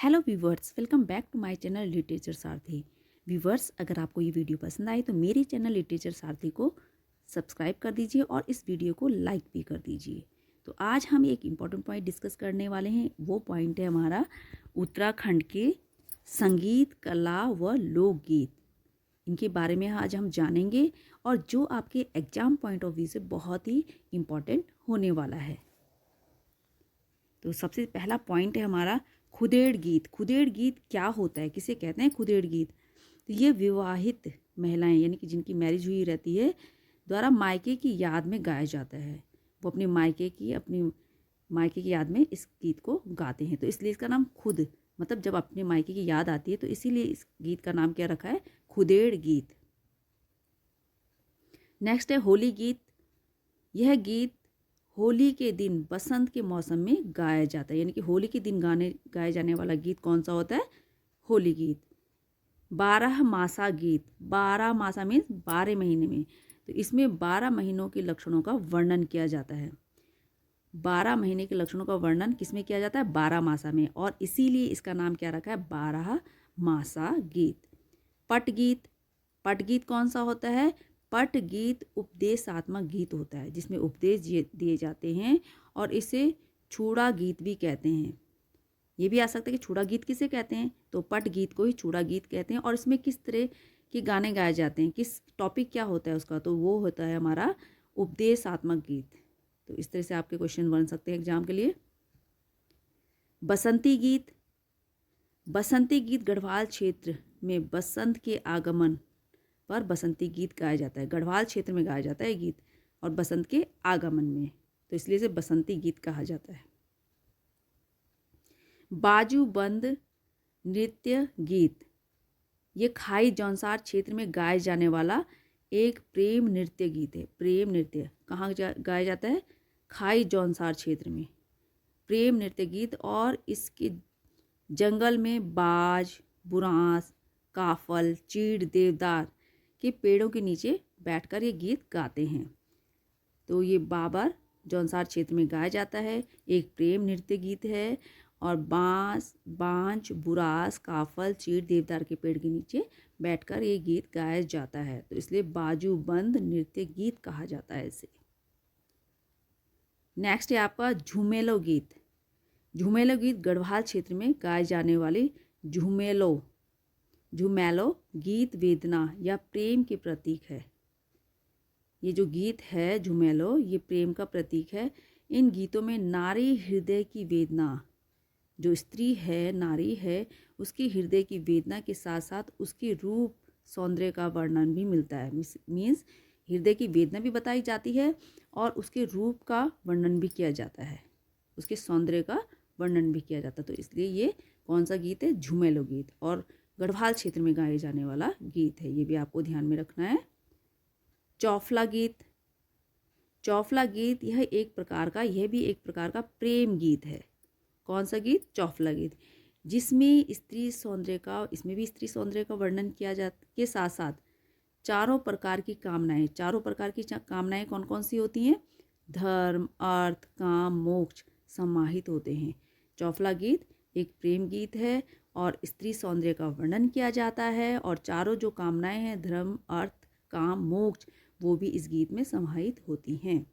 Hello viewers, welcome back to my channel literature Sarathi. Viewers, अगर आपको ये वीडियो पसंद आए तो मेरे चैनल लिटरेचर सारथी को सब्सक्राइब कर दीजिए और इस वीडियो को लाइक भी कर दीजिए। तो आज हम एक इम्पॉर्टेंट पॉइंट डिस्कस करने वाले हैं। वो पॉइंट है हमारा उत्तराखंड के संगीत, कला व लोकगीत। इनके बारे में आज हम जानेंगे और जो आपके एग्जाम पॉइंट ऑफ व्यू से बहुत ही इम्पॉर्टेंट होने वाला है। तो सबसे पहला पॉइंट है हमारा खुदेड़ गीत। खुदेड़ गीत क्या होता है, किसे कहते हैं खुदेड़ गीत? तो ये विवाहित महिलाएं यानी कि जिनकी मैरिज हुई रहती है द्वारा मायके की याद में गाया जाता है। वो अपने अपनी मायके की याद में इस गीत को गाते हैं, तो इसलिए इसका नाम खुद, मतलब जब अपने मायके की याद आती है तो इसीलिए इस गीत का नाम क्या रखा है, खुदेड़ गीत। नेक्स्ट है होली गीत। यह गीत होली के दिन बसंत के मौसम में गाया जाता है, यानी कि होली के दिन गाए जाने वाला गीत कौन सा होता है, होली गीत। 12 मासा गीत। 12 मासा मीन्स 12 महीने में, तो इसमें 12 महीनों के लक्षणों का वर्णन किया जाता है। 12 महीने के लक्षणों का वर्णन किसमें किया जाता है, 12 मासा में, और इसीलिए इसका नाम क्या रखा है, 12 मासा गीत। पट गीत। पट गीत कौन सा होता है, पट गीत उपदेशात्मक गीत होता है जिसमें उपदेश दिए जाते हैं, और इसे छूड़ा गीत भी कहते हैं। ये भी आ सकता है कि छूड़ा गीत किसे कहते हैं, तो पट गीत को ही छूड़ा गीत कहते हैं। और इसमें किस तरह के गाने गाए जाते हैं, किस टॉपिक क्या होता है उसका, तो वो होता है हमारा उपदेशात्मक गीत। तो इस तरह से आपके क्वेश्चन बन सकते हैं एग्जाम के लिए। बसंती गीत। बसंती गीत गढ़वाल क्षेत्र में बसंत के आगमन पर बसंती गीत गाया जाता है। गढ़वाल क्षेत्र में गाया जाता है गीत और बसंत के आगमन में, तो इसलिए इसे बसंती गीत कहा जाता है। बाजूबंद नृत्य गीत। ये खाई जौनसार क्षेत्र में गाए जाने वाला एक प्रेम नृत्य गीत है। प्रेम नृत्य कहाँ गाया जाता है, खाई जौनसार क्षेत्र में प्रेम नृत्य गीत। और इसके जंगल में बाज, बुरांस, काफल, चीड़, देवदार के पेड़ों के नीचे बैठकर ये गीत गाते हैं। तो ये बाबर जौनसार क्षेत्र में गाया जाता है, एक प्रेम नृत्य गीत है। और बांज, बुरास, काफल, चीड़, देवदार के पेड़ के नीचे बैठकर ये गीत गाया जाता है, तो इसलिए बाजूबंद नृत्य गीत कहा जाता है इसे। नेक्स्ट है आपका झूमेलो गीत। झूमेलो गीत गढ़वाल क्षेत्र में गाए जाने वाले झूमेलो गीत वेदना या प्रेम के प्रतीक है। ये जो गीत है झूमेलो, ये प्रेम का प्रतीक है। इन गीतों में नारी हृदय की वेदना, जो स्त्री है, नारी है, उसकी हृदय की वेदना के साथ साथ उसके रूप सौंदर्य का वर्णन भी मिलता है। मीन्स हृदय की वेदना भी बताई जाती है और उसके रूप का वर्णन भी किया जाता है, उसके सौंदर्य का वर्णन भी किया जाता है। तो इसलिए ये कौन सा गीत है, झूमेलो गीत, और गढ़वाल क्षेत्र में गाए जाने वाला गीत है, ये भी आपको ध्यान में रखना है। चौफला गीत। चौफला गीत यह भी एक प्रकार का प्रेम गीत है। कौन सा गीत, चौफला गीत, जिसमें इसमें भी स्त्री सौंदर्य का वर्णन किया जाता के साथ साथ चारों प्रकार की कामनाएं कौन कौन सी होती हैं, धर्म, अर्थ, काम, मोक्ष समाहित होते हैं। चौफला गीत एक प्रेम गीत है और स्त्री सौंदर्य का वर्णन किया जाता है, और चारों जो कामनाएं हैं, धर्म, अर्थ, काम, मोक्ष, वो भी इस गीत में समाहित होती हैं।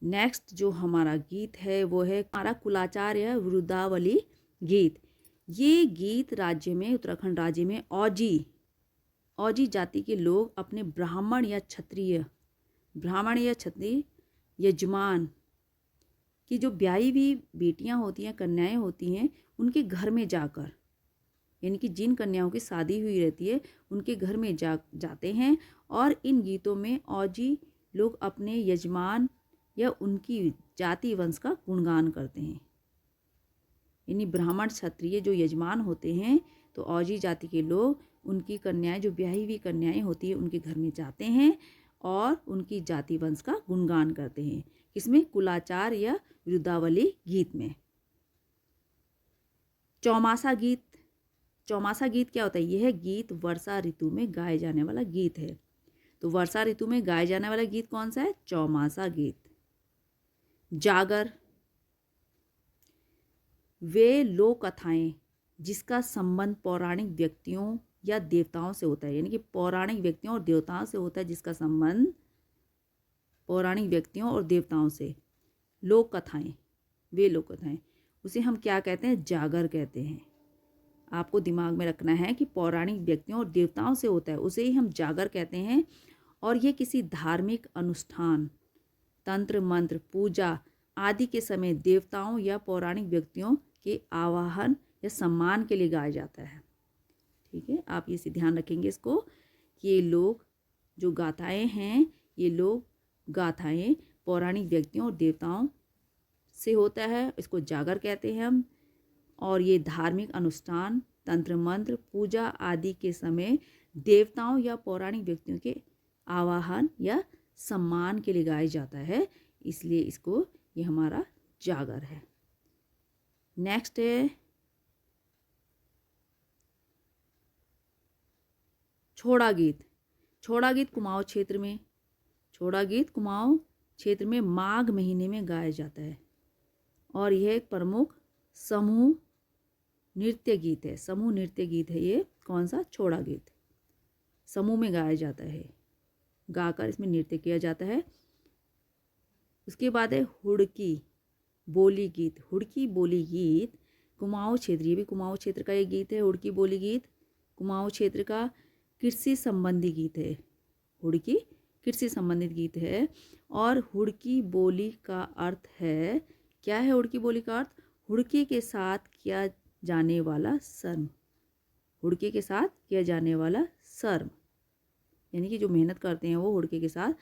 नेक्स्ट जो हमारा गीत है वो है हमारा कुलाचार्य वृद्धावली गीत। ये गीत उत्तराखंड राज्य में औजी जाति के लोग अपने ब्राह्मण या क्षत्रिय यजमान की जो ब्याही हुई बेटियां होती हैं, कन्याएं होती हैं, उनके घर में जाकर, यानी कि जिन कन्याओं की शादी हुई रहती है उनके घर में जाते हैं, और इन गीतों में औजी लोग अपने यजमान या उनकी जाति वंश का गुणगान करते हैं। यानी ब्राह्मण क्षत्रिय जो यजमान होते हैं, तो औजी जाति के लोग उनकी कन्याएं, जो ब्याही हुई कन्याएं होती हैं, उनके घर में जाते हैं और उनकी जाति वंश का गुणगान करते हैं। किसमें, कुलाचार या वृद्धावली गीत में। चौमासा गीत। चौमासा गीत क्या होता है, यह गीत वर्षा ऋतु में गाए जाने वाला गीत है। तो वर्षा ऋतु में गाए जाने वाला गीत कौन सा है, चौमासा गीत। जागर। वे लोक कथाएं जिसका संबंध पौराणिक व्यक्तियों या देवताओं से होता है, यानी कि पौराणिक व्यक्तियों और देवताओं से होता है जिसका संबंध पौराणिक व्यक्तियों और देवताओं से। लोक कथाएं, वे लोक कथाएं, उसे हम क्या कहते हैं? जागर कहते हैं। आपको दिमाग में रखना है कि पौराणिक व्यक्तियों और देवताओं से होता है, उसे ही हम जागर कहते हैं। और ये किसी धार्मिक अनुष्ठान, तंत्र मंत्र, पूजा आदि के समय देवताओं या पौराणिक व्यक्तियों के आवाहन या सम्मान के लिए गाया जाता है। ठीक है, आप इसे ध्यान रखेंगे इसको कि ये लोग जो गाथाएं हैं, ये लोग गाथाएं पौराणिक व्यक्तियों और देवताओं से होता है, इसको जागर कहते हैं हम। और ये धार्मिक अनुष्ठान, तंत्र मंत्र, पूजा आदि के समय देवताओं या पौराणिक व्यक्तियों के आवाहन या सम्मान के लिए गाया जाता है, इसलिए इसको ये हमारा जागर है। नेक्स्ट है छोड़ा गीत। छोड़ा गीत कुमाऊं क्षेत्र में, छोड़ा गीत कुमाऊं क्षेत्र में माघ महीने में गाया जाता है और यह एक प्रमुख समूह नृत्य गीत है। समूह नृत्य गीत है ये। कौन सा? छोड़ा गीत। समूह में गाया जाता है, गाकर इसमें नृत्य किया जाता है। उसके बाद है हुड़की बोली गीत। हुड़की बोली गीत कुमाऊं क्षेत्र, ये भी कुमाऊं क्षेत्र का एक गीत है। हुड़की बोली गीत कुमाऊं क्षेत्र का कृषि संबंधी गीत है। हुड़की कृषि संबंधित गीत है। और हुड़की बोली का अर्थ है, क्या है हुड़की बोली का अर्थ? हुड़की के साथ किया जाने वाला शर्म। हुड़के के साथ किया जाने वाला शर्म, यानी कि जो मेहनत करते हैं वो हुड़के के साथ।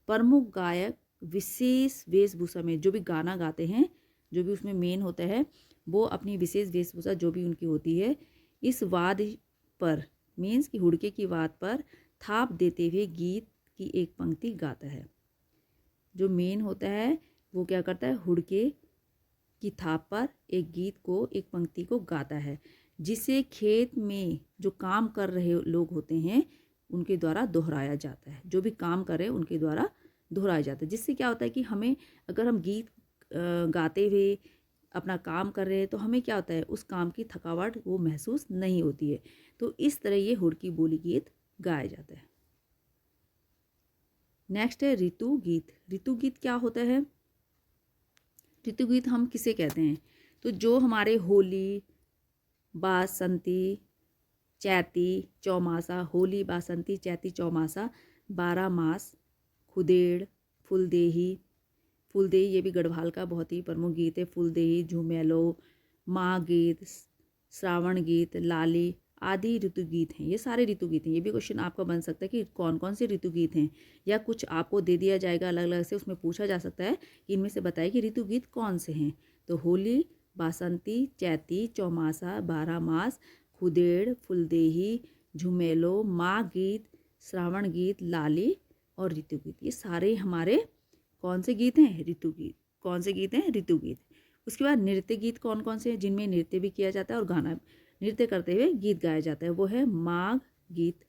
प्रमुख गायक विशेष वेशभूषा में, जो भी गाना गाते हैं, जो भी उसमें मेन होता है, वो अपनी विशेष वेशभूषा जो भी उनकी होती है, इस वाद पर, मीन्स कि हुड़के की वाद पर थाप देते हुए गीत की एक पंक्ति गाता है। जो मेन होता है वो क्या करता है? हुड़के की थाप पर एक गीत को, एक पंक्ति को गाता है, जिसे खेत में जो काम कर रहे लोग होते हैं उनके द्वारा दोहराया जाता है। जो भी काम कर रहे हैं उनके द्वारा दोहराया जाता है। जिससे क्या होता है कि हमें, अगर हम गीत गाते हुए अपना काम कर रहे हैं तो हमें क्या होता है, उस काम की थकावट वो महसूस नहीं होती है। तो इस तरह ये हुड़की बोली गीत गाया जाता है। नेक्स्ट है ऋतु गीत। ऋतु गीत क्या होता है? ऋतु गीत हम किसे कहते हैं? तो जो हमारे होली, बासंती, चैती, चौमासा, होली, बासंती, चैती, चौमासा, 12 मास, खुदेड़, फुलदेही। फुलदेही ये भी गढ़वाल का बहुत ही प्रमुख गीत है। फुलदेही, झुमेलो, माँ गीत, श्रावण गीत, लाली आदि ऋतु गीत हैं। ये सारे ऋतु गीत हैं। ये भी क्वेश्चन आपका बन सकता है कि कौन कौन से ऋतु गीत हैं, या कुछ आपको दे दिया जाएगा अलग अलग से, उसमें पूछा जा सकता है कि इनमें से बताइए कि ऋतु गीत कौन से हैं। तो होली, बासंती, चैती, चौमासा, 12 मास, खुदेड़, फुलदेही, झुमेलो, माँ गीत, श्रावण गीत, लाली और ऋतु गीत, ये सारे हमारे कौन से गीत हैं? ऋतु गीत। कौन से गीत हैं? ऋतु गीत। उसके बाद नृत्य गीत कौन कौन से हैं? जिनमें नृत्य भी किया जाता है और गाना, नृत्य करते हुए गीत गाया जाता है, वो है माघ गीत।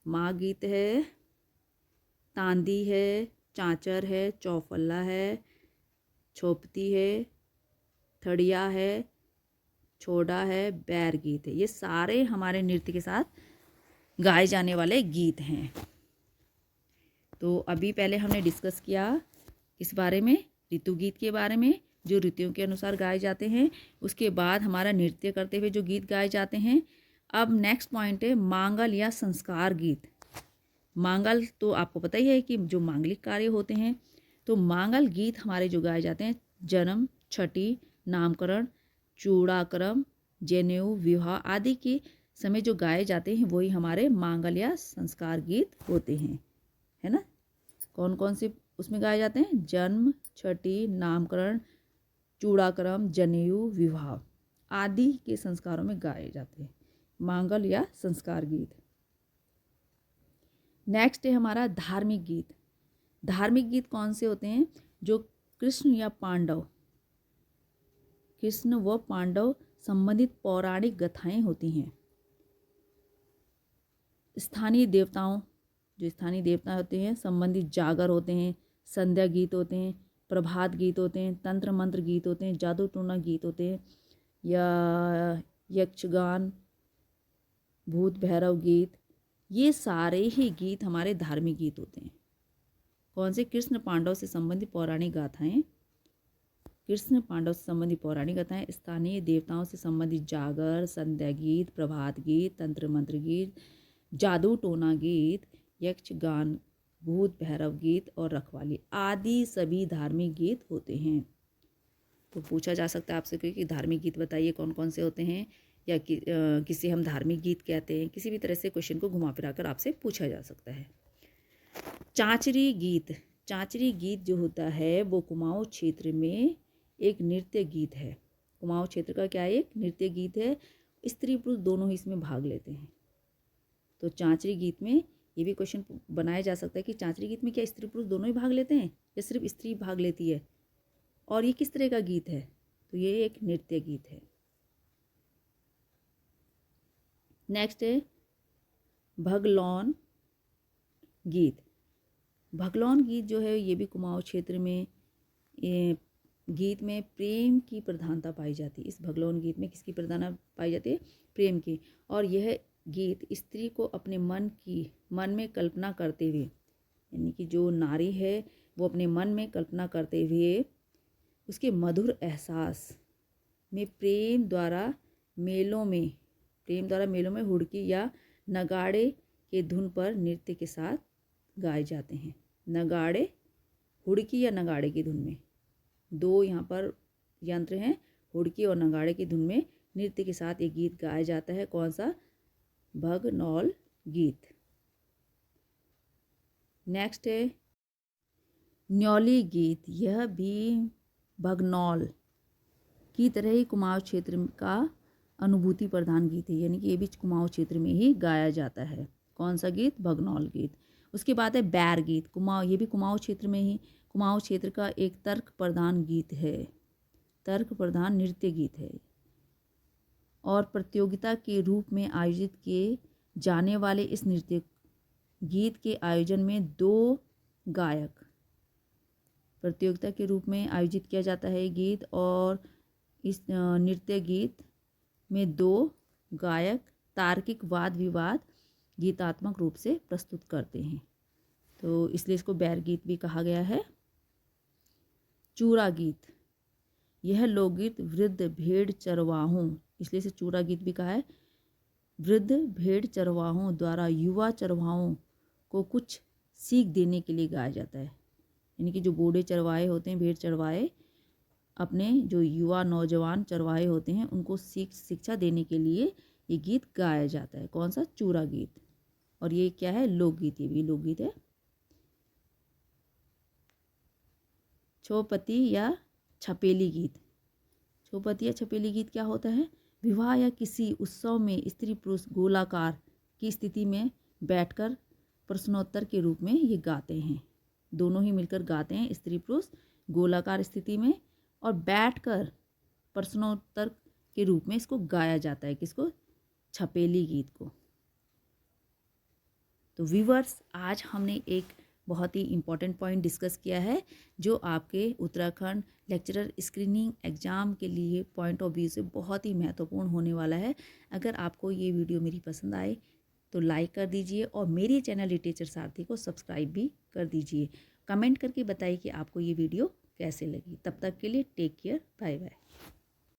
माघ गीत है, तांदी है, चांचर है, चौफल्ला है, छोपती है, थड़िया है, छोड़ा है, बैर गीत है। ये सारे हमारे नृत्य के साथ गाए जाने वाले गीत हैं। तो अभी पहले हमने डिस्कस किया इस बारे में, ऋतु गीत के बारे में, जो ऋतुओं के अनुसार गाए जाते हैं। उसके बाद हमारा नृत्य करते हुए जो गीत गाए जाते हैं। अब नेक्स्ट पॉइंट है मांगल या संस्कार गीत। मांगल तो आपको पता ही है कि जो मांगलिक कार्य होते हैं। तो मांगल गीत हमारे जो गाए जाते हैं, जन्म, छठी, नामकरण, चूड़ाक्रम, जनेऊ, विवाह आदि के समय जो गाए जाते हैं वही हमारे मांगल या संस्कार गीत होते हैं, है ना। कौन कौन से उसमें गाए जाते हैं? जन्म, छठी, नामकरण, चूड़ाक्रम, जनेऊ, विवाह आदि के संस्कारों में गाए जाते हैं मांगल या संस्कार गीत। नेक्स्ट है हमारा धार्मिक गीत। धार्मिक गीत कौन से होते हैं? जो कृष्ण या पांडव, कृष्ण व पांडव संबंधित पौराणिक गाथाएं होती हैं। स्थानीय देवताओं, जो स्थानीय देवता होते हैं संबंधित जागर होते हैं, संध्या गीत होते हैं, प्रभात गीत होते हैं, तंत्र मंत्र गीत होते हैं, जादू टूना गीत होते हैं, या यक्षगान, भूत भैरव गीत, ये सारे ही गीत हमारे धार्मिक गीत होते हैं। कौन से? कृष्ण पांडव से संबंधित पौराणिक गाथाएं, कृष्ण पांडव से संबंधित पौराणिक गाथाएं, स्थानीय देवताओं से संबंधित जागर, संध्या गीत, प्रभात गीत, तंत्र मंत्र गीत, जादू टोना गीत, यक्षगान, भूत भैरव गीत और रखवाली आदि सभी धार्मिक गीत होते हैं। तो पूछा जा सकता है आपसे कि धार्मिक गीत बताइए कौन कौन से होते हैं, या किसे हम धार्मिक गीत कहते हैं। किसी भी तरह से क्वेश्चन को घुमा फिरा कर आपसे पूछा जा सकता है। चांचरी गीत, चांचरी गीत जो होता है वो कुमाऊं क्षेत्र में एक नृत्य गीत है। कुमाऊं क्षेत्र का क्या है? एक नृत्य गीत है। स्त्री पुरुष दोनों ही इसमें भाग लेते हैं। तो चांचरी गीत में ये भी क्वेश्चन बनाया जा सकता है कि चांचरी गीत में क्या स्त्री पुरुष दोनों ही भाग लेते हैं या सिर्फ स्त्री भाग लेती है, और ये किस तरह का गीत है? तो ये एक नृत्य गीत है। नेक्स्ट है भगलौन गीत। भगलौन गीत जो है ये भी कुमाऊं क्षेत्र में गीत में प्रेम की प्रधानता पाई जाती है। इस भगलौन गीत में किसकी प्रधानता पाई जाती है? प्रेम की। और यह गीत स्त्री को अपने मन में कल्पना करते हुए, यानी कि जो नारी है वो अपने मन में कल्पना करते हुए उसके मधुर एहसास में प्रेम द्वारा मेलों में हुड़की या नगाड़े के धुन पर नृत्य के साथ गाए जाते हैं। नगाड़े, हुड़की या नगाड़े की धुन में, दो यहाँ पर यंत्र हैं, हुड़की और नगाड़े की धुन में नृत्य के साथ एक गीत गाया जाता है। कौन सा? भगनौल गीत। नेक्स्ट है न्यौली गीत। यह भी भगनौल की तरह ही कुमाऊं क्षेत्र का अनुभूति प्रधान गीत है, यानी कि ये भी कुमाऊं क्षेत्र में ही गाया जाता है। कौन सा गीत? भगनौल गीत। उसके बाद है बैर गीत। ये भी कुमाऊं क्षेत्र में ही, कुमाऊं क्षेत्र का एक तर्क प्रधान गीत है, तर्क प्रधान नृत्य गीत है, और प्रतियोगिता के रूप में आयोजित किए जाने वाले इस नृत्य गीत के आयोजन में 2 गायक, प्रतियोगिता के रूप में आयोजित किया जाता है गीत, और इस नृत्य गीत में 2 गायक तार्किक वाद विवाद गीतात्मक रूप से प्रस्तुत करते हैं, तो इसलिए इसको बैर गीत भी कहा गया है। चूरा गीत। यह लोकगीत वृद्ध भेड़ चरवाहों, इसलिए इसे चूरा गीत भी कहा है, वृद्ध भेड़ चरवाहों द्वारा युवा चरवाहों को कुछ सीख देने के लिए गाया जाता है। यानी कि जो बूढ़े चरवाहे होते हैं, भेड़ चरवाहे, अपने जो युवा नौजवान चरवाहे होते हैं उनको शिक्षा देने के लिए ये गीत गाया जाता है। कौन सा? चूरा गीत। और ये क्या है? लोकगीत। ये भी लोकगीत है। छौपती या छपेली गीत। छौपती या छपेली गीत क्या होता है? विवाह या किसी उत्सव में स्त्री पुरुष गोलाकार की स्थिति में बैठकर प्रश्नोत्तर के रूप में ये गाते हैं। दोनों ही मिलकर गाते हैं, स्त्री पुरुष गोलाकार स्थिति में, और बैठकर प्रश्नोत्तर के रूप में इसको गाया जाता है। किसको? छपेली गीत को। तो व्यूअर्स, आज हमने एक बहुत ही इम्पॉर्टेंट पॉइंट डिस्कस किया है जो आपके उत्तराखंड लेक्चरर स्क्रीनिंग एग्ज़ाम के लिए पॉइंट ऑफ व्यू से बहुत ही महत्वपूर्ण होने वाला है। अगर आपको ये वीडियो मेरी पसंद आए तो लाइक कर दीजिए, और मेरे चैनल लिटरेचर सारथी को सब्सक्राइब भी कर दीजिए। कमेंट करके बताइए कि आपको ये वीडियो कैसे लगी। तब तक के लिए टेक केयर, बाय बाय।